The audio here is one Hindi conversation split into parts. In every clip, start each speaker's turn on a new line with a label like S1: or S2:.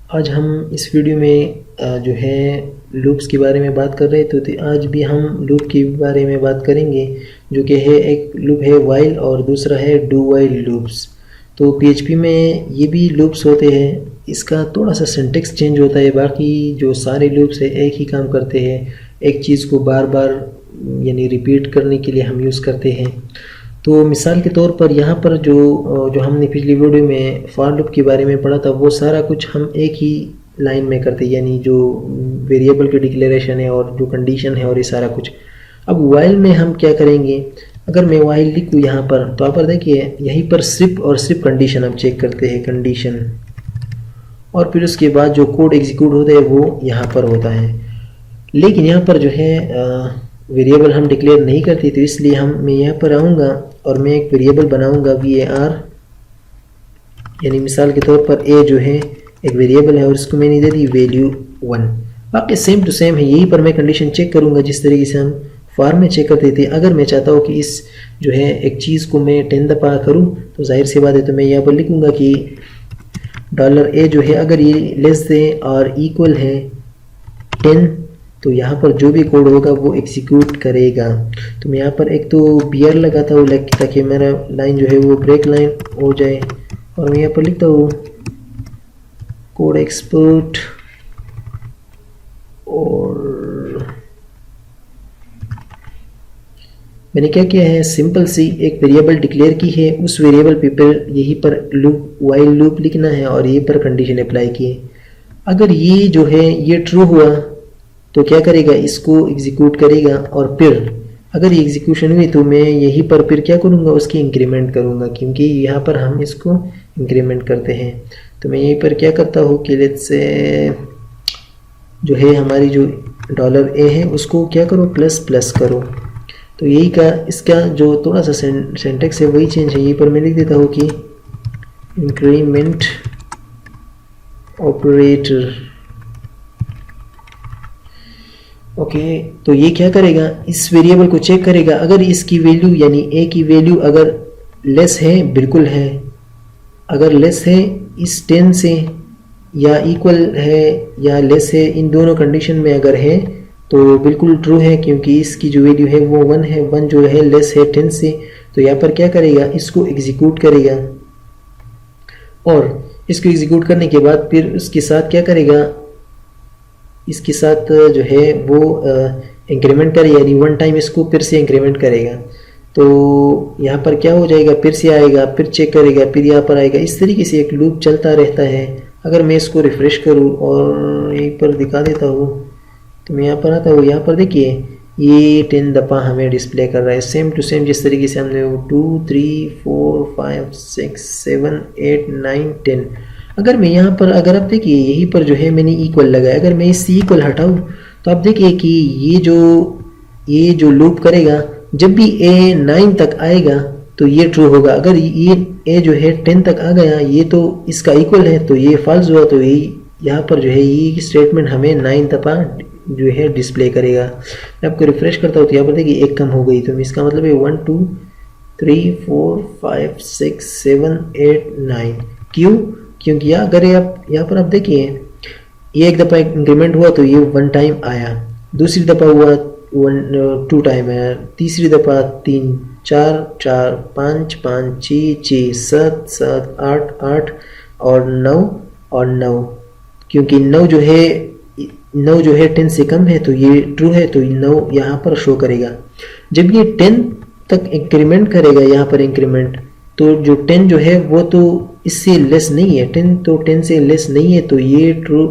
S1: आज हम इस वीडियो में जो है लूप्स के बारे में बात कर रहे थे, तो आज भी हम लूप के बारे में बात करेंगे, जो कि है एक लूप है वाइल और दूसरा है डू वाइल लूप्स। तो पीएचपी में ये भी लूप्स होते हैं, इसका थोड़ा सा सिंटेक्स चेंज होता है, बाकी जो सारे लूप्स है एक ही काम करते हैं, एक चीज़ को बार बार यानी रिपीट करने के लिए हम यूज़ करते हैं। तो मिसाल के तौर पर यहाँ पर जो हमने पिछली वीडियो में फॉर लूप के बारे में पढ़ा था, वो सारा कुछ हम एक ही लाइन में करते हैं, यानी जो वेरिएबल की डिक्लेरेशन है और जो कंडीशन है और ये सारा कुछ। अब वाइल में हम क्या करेंगे, अगर मैं वाइल लिखूँ यहाँ पर, तो यहाँ पर देखिए यहीं पर सिर्फ और सिर्फ कंडीशन हम चेक करते हैं, कंडीशन, और फिर उसके बाद जो कोड एग्जीक्यूट होता है वो यहाँ पर होता है। लेकिन यहाँ पर जो है वेरिएबल हम डिक्लेयर नहीं करते, तो इसलिए मैं यहाँ पर आऊँगा और मैं एक वेरिएबल बनाऊँगा var, यानी मिसाल के तौर पर a जो है एक वेरिएबल है और इसको मैंने दे दी वैल्यू 1। बाकी सेम टू सेम है, यहीं पर मैं कंडीशन चेक करूँगा जिस तरीके से हम फॉर में चेक करते थे। अगर मैं चाहता हूँ कि इस जो है एक चीज़ को मैं 10 दफ़ा करूँ, तो जाहिर सी बात है, तो मैं यहाँ पर लिखूँगा कि $a जो है अगर ये लेस दें और इक्वल है 10, तो यहाँ पर जो भी कोड होगा वो एग्जीक्यूट करेगा। तो मैं यहाँ पर एक तो BR लगाता हूँ ताकि मेरा लाइन जो है वो ब्रेक लाइन हो जाए, और मैं यहाँ पर लिखता हूँ कोड एक्सपोर्ट, और मैंने क्या किया है, सिंपल सी एक वेरिएबल डिक्लेयर की है, उस वेरिएबल पे पर यहीं पर लूप वाइल लूप लिखना है और यहीं पर कंडीशन अप्लाई की है। अगर ये जो है ये ट्रू हुआ तो क्या करेगा, इसको एग्जीक्यूट करेगा, और फिर अगर ये एग्जीक्यूशन हुई तो मैं यहीं पर फिर क्या करूँगा, उसकी इंक्रीमेंट करूँगा, क्योंकि यहाँ पर हम इसको इंक्रीमेंट करते हैं। तो मैं यहीं पर क्या करता हूँ कि लेट्स से जो है हमारी जो $a है उसको क्या करो, प्लस प्लस करो। तो यही का इसका जो थोड़ा सा सिंटेक्स है वही चेंज है, यहीं पर मैं लिख देता हूँ कि इंक्रीमेंट ऑपरेटर। ओके, तो ये क्या करेगा, इस वेरिएबल को चेक करेगा, अगर इसकी वैल्यू यानी a की वैल्यू अगर लेस है, बिल्कुल है, अगर लेस है इस 10 से, या इक्वल है या लेस है, इन दोनों कंडीशन में अगर है तो बिल्कुल ट्रू है, क्योंकि इसकी जो वैल्यू है वो 1 है, 1 जो है लेस है 10 से। तो यहाँ पर क्या करेगा, इसको एग्जीक्यूट करेगा, और इसको एग्जीक्यूट करने के बाद फिर उसके साथ क्या करेगा, इसके साथ जो है वो इंक्रीमेंट करेगा, यानी 1 टाइम इसको फिर से इंक्रीमेंट करेगा। तो यहाँ पर क्या हो जाएगा, फिर से आएगा, फिर चेक करेगा, फिर यहाँ पर आएगा, इस तरीके से एक लूप चलता रहता है। अगर मैं इसको रिफ़्रेश करूँ और यहीं पर दिखा देता हूँ, तो मैं यहाँ पर आता हूँ, यहाँ पर देखिए ये 10 दफ़ा हमें डिस्प्ले कर रहा है, सेम टू सेम जिस तरीके से हमने 2 3 4 5 6 7 8 9 10। अगर मैं यहाँ पर अगर आप देखिए यहीं पर जो है मैंने इक्वल लगाया, अगर मैं इससे इक्वल हटाऊँ तो आप देखिए कि ये जो लूप करेगा, जब भी a 9 तक आएगा तो ये ट्रू होगा। अगर ये a जो है 10 तक आ गया, ये तो इसका इक्वल है, तो ये फॉल्स हुआ। तो ये यहाँ पर जो है ये स्टेटमेंट हमें 9 दफ़ा जो है डिस्प्ले करेगा। मैं आपको रिफ्रेश करता हूँ तो यहाँ पर देखिए एक कम हो गई, तो इसका मतलब है 1 2 3 4 5 6 7 8 9। क्यों, क्योंकि अगर आप यहाँ पर आप देखिए ये एक दफ़ा इंक्रीमेंट हुआ तो ये 1 टाइम आया, दूसरी दफ़ा हुआ 2 टाइम आया, तीसरी दफ़ा 3 4 4 5 5 6 6 7 7 8 8 और 9 और 9, क्योंकि 9 जो है 10 से कम है तो ये ट्रू है, तो 9 यहाँ पर शो करेगा। जब ये 10 तक इंक्रीमेंट करेगा, यहाँ पर इंक्रीमेंट, तो जो 10 जो है वो तो इससे लेस नहीं है, 10 तो 10 से लेस नहीं है, तो ये ट्रू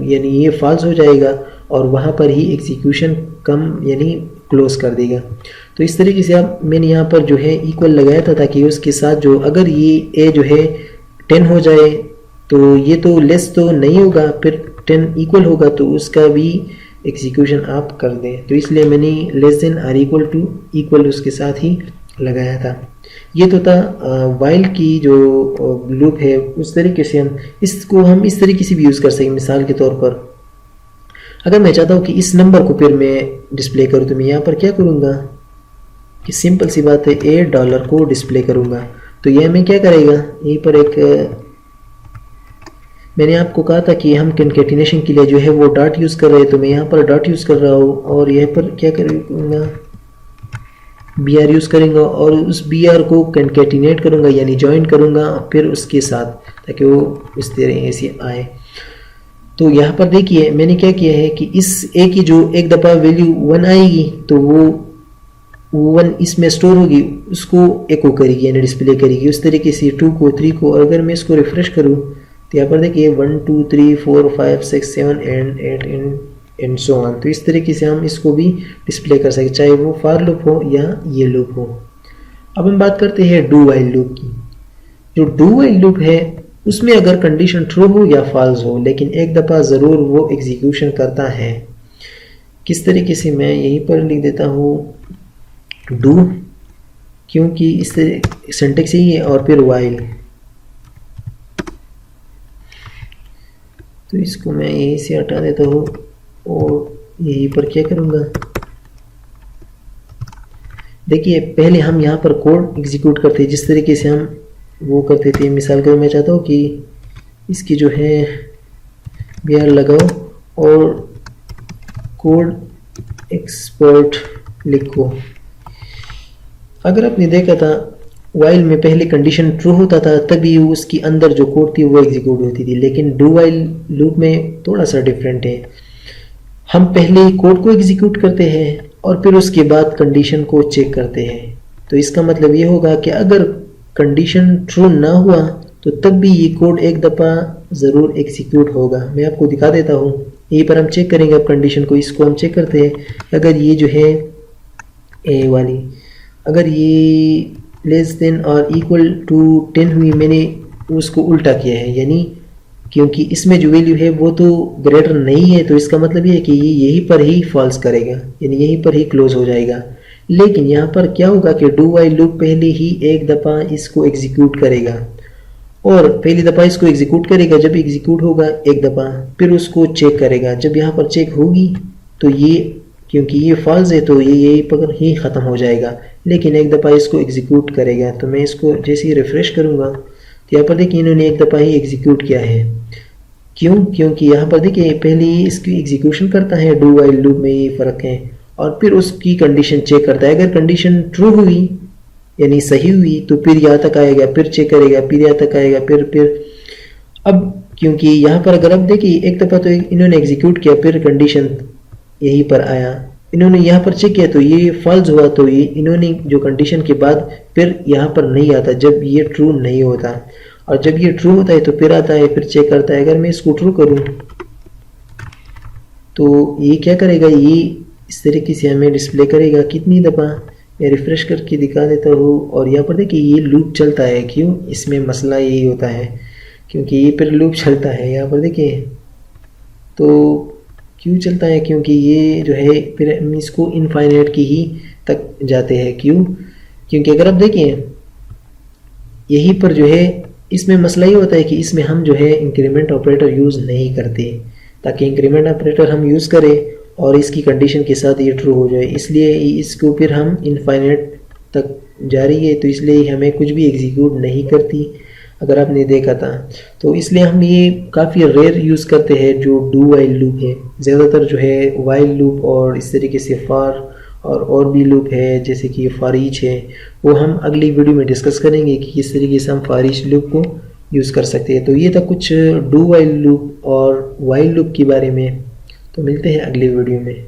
S1: यानी ये फॉल्स हो जाएगा, और वहाँ पर ही एग्जीक्यूशन कम यानी क्लोज कर देगा। तो इस तरीके से आप मैंने यहाँ पर जो है इक्वल लगाया था, ताकि उसके साथ जो अगर ये a जो है 10 हो जाए तो ये तो लेस तो नहीं होगा, फिर 10 इक्वल होगा तो उसका भी एग्जीक्यूशन आप कर दें। तो इसलिए मैंने less than or equal to equal उसके साथ ही लगाया था। ये तो था वाइल की जो लूप है, उस तरीके से हम इस तरीके से भी यूज़ कर सकें। मिसाल के तौर पर अगर मैं चाहता हूँ कि इस नंबर को फिर मैं डिस्प्ले करूँ, तो मैं यहाँ पर क्या करूँगा कि सिंपल सी बात है, $a को डिस्प्ले करूँगा। तो यह हमें क्या करेगा, यहीं पर एक मैंने आपको कहा था कि हम कंकेटिनेशन के लिए जो है वो डॉट यूज़ कर रहे हैं, तो मैं यहाँ पर डॉट यूज़ कर रहा हूँ और यहाँ पर क्या करूँगा, बी आर यूज़ करूँगा और उस बी आर को कंकेटिनेट करूँगा यानी ज्वाइन करूँगा फिर उसके साथ, ताकि वो इस तरह ऐसे आए। तो यहाँ पर देखिए मैंने क्या किया है कि इस ए की जो एक दफ़ा वैल्यू 1 आएगी तो वो 1 इसमें स्टोर होगी, उसको एको करेगी यानी डिस्प्ले करेगी। उस तरीके से 2 को 3 को, और अगर मैं इसको रिफ्रेश करूँ तो यहाँ पर देखिए 1 2 3 4 5 6 7 एंड 8 एंड सो ऑन। तो इस तरीके से हम इसको भी डिस्प्ले कर सकते, चाहे वो फॉर लूप हो या ये लूप हो। अब हम बात करते हैं डू वाइल लूप की। जो डू वाइल लूप है उसमें अगर कंडीशन ट्रू हो या फॉल्स हो, लेकिन एक दफ़ा ज़रूर वो एग्जीक्यूशन करता है। किस तरीके से, मैं यहीं पर लिख देता हूँ डू, क्योंकि इस सिंटेक्स यही है, और फिर वाइल। तो इसको मैं यहीं से हटा देता हूँ और यहीं पर क्या करूँगा, देखिए पहले हम यहाँ पर कोड एग्जीक्यूट करते हैं जिस तरीके से हम वो करते थे। मिसाल के मैं चाहता हूँ कि इसकी जो है बी आर लगाओ और कोड एक्सपोर्ट लिखो। अगर आपने देखा था वाइल में पहले कंडीशन ट्रू होता था तभी उसकी अंदर जो कोड थी वो एग्जीक्यूट होती थी, लेकिन डू वाइल लूप में थोड़ा सा डिफरेंट है। हम पहले कोड को एग्जीक्यूट करते हैं और फिर उसके बाद कंडीशन को चेक करते हैं। तो इसका मतलब ये होगा कि अगर कंडीशन ट्रू ना हुआ तो तब भी ये कोड एक दफ़ा ज़रूर एग्जीक्यूट होगा। मैं आपको दिखा देता हूँ, यहीं पर हम चेक करेंगे अब कंडीशन को। इसको हम चेक करते हैं, अगर ये जो है ए वाली, अगर ये लेस देन और इक्वल टू 10 हुई, मैंने उसको उल्टा किया है, यानी क्योंकि इसमें जो वैल्यू है वो तो ग्रेटर नहीं है, तो इसका मतलब ये है कि ये यहीं पर ही फॉल्स करेगा, यानी यहीं पर ही क्लोज हो जाएगा। लेकिन यहाँ पर क्या होगा कि डू वाइल लूप पहले ही एक दफ़ा इसको एग्जीक्यूट करेगा, और पहली दफ़ा इसको एग्जीक्यूट करेगा, जब एग्जीक्यूट होगा एक दफ़ा फिर उसको चेक करेगा। जब यहाँ पर चेक होगी तो ये, क्योंकि ये फॉल्स है तो ये यहीं पर ही ख़त्म हो जाएगा, लेकिन एक दफ़ा इसको एग्जीक्यूट करेगा। तो मैं इसको जैसे ही रिफ़्रेश करूँगा तो यहाँ पर देखिए इन्होंने एक दफ़ा ही एग्जीक्यूट किया है। क्यों? क्योंकि यहाँ पर देखिए पहले ही इसकी एग्जीक्यूशन करता है, डू वाइल लूप में ये फ़र्क है, और फिर उसकी कंडीशन चेक करता है। अगर कंडीशन ट्रू हुई यानी सही हुई तो फिर यहाँ तक आएगा, फिर चेक करेगा, फिर यहाँ तक आएगा, फिर अब क्योंकि यहाँ पर अगर अब देखिए एक दफ़ा तो इन्होंने एग्जीक्यूट किया, फिर कंडीशन यहीं पर आया, इन्होंने यहाँ पर चेक किया तो ये फॉल्स हुआ, तो ये इन्होंने जो कंडीशन के बाद फिर यहाँ पर नहीं आता जब ये ट्रू नहीं होता, और जब ये ट्रू होता है तो फिर आता है, फिर चेक करता है। अगर मैं इसको ट्रू करूँ तो ये क्या करेगा, ये इस तरीके से हमें डिस्प्ले करेगा कितनी दफ़ा। मैं रिफ़्रेश करके दिखा देता हूँ, और यहाँ पर देखिए ये लूप चलता है। क्यों? इसमें मसला यही होता है क्योंकि ये फिर लूप चलता है। यहाँ पर देखिए तो क्यों चलता है, क्योंकि ये जो है फिर हम इसको इनफाइनाइट की ही तक जाते हैं। क्यों? क्योंकि अगर आप देखिए यहीं पर जो है इसमें मसला ये होता है कि इसमें हम जो है इंक्रीमेंट ऑपरेटर यूज़ नहीं करते, ताकि इंक्रीमेंट ऑपरेटर हम यूज़ करें और इसकी कंडीशन के साथ ये ट्रू हो जाए, इसलिए इसको फिर हम इनफाइनाइट तक जा रही है, तो इसलिए हमें कुछ भी एग्जीक्यूट नहीं करती अगर आपने देखा था। तो इसलिए हम ये काफ़ी रेयर यूज़ करते हैं जो डू वाइल लूप है। ज़्यादातर जो है वाइल लूप और इस तरीके से फॉर और भी लूप है जैसे कि फॉर ईच है, वो हम अगली वीडियो में डिस्कस करेंगे कि किस तरीके से हम फॉर ईच लूप को यूज़ कर सकते हैं। तो ये था कुछ डू वाइल लूप और वाइल लूप के बारे में। तो मिलते हैं अगली वीडियो में।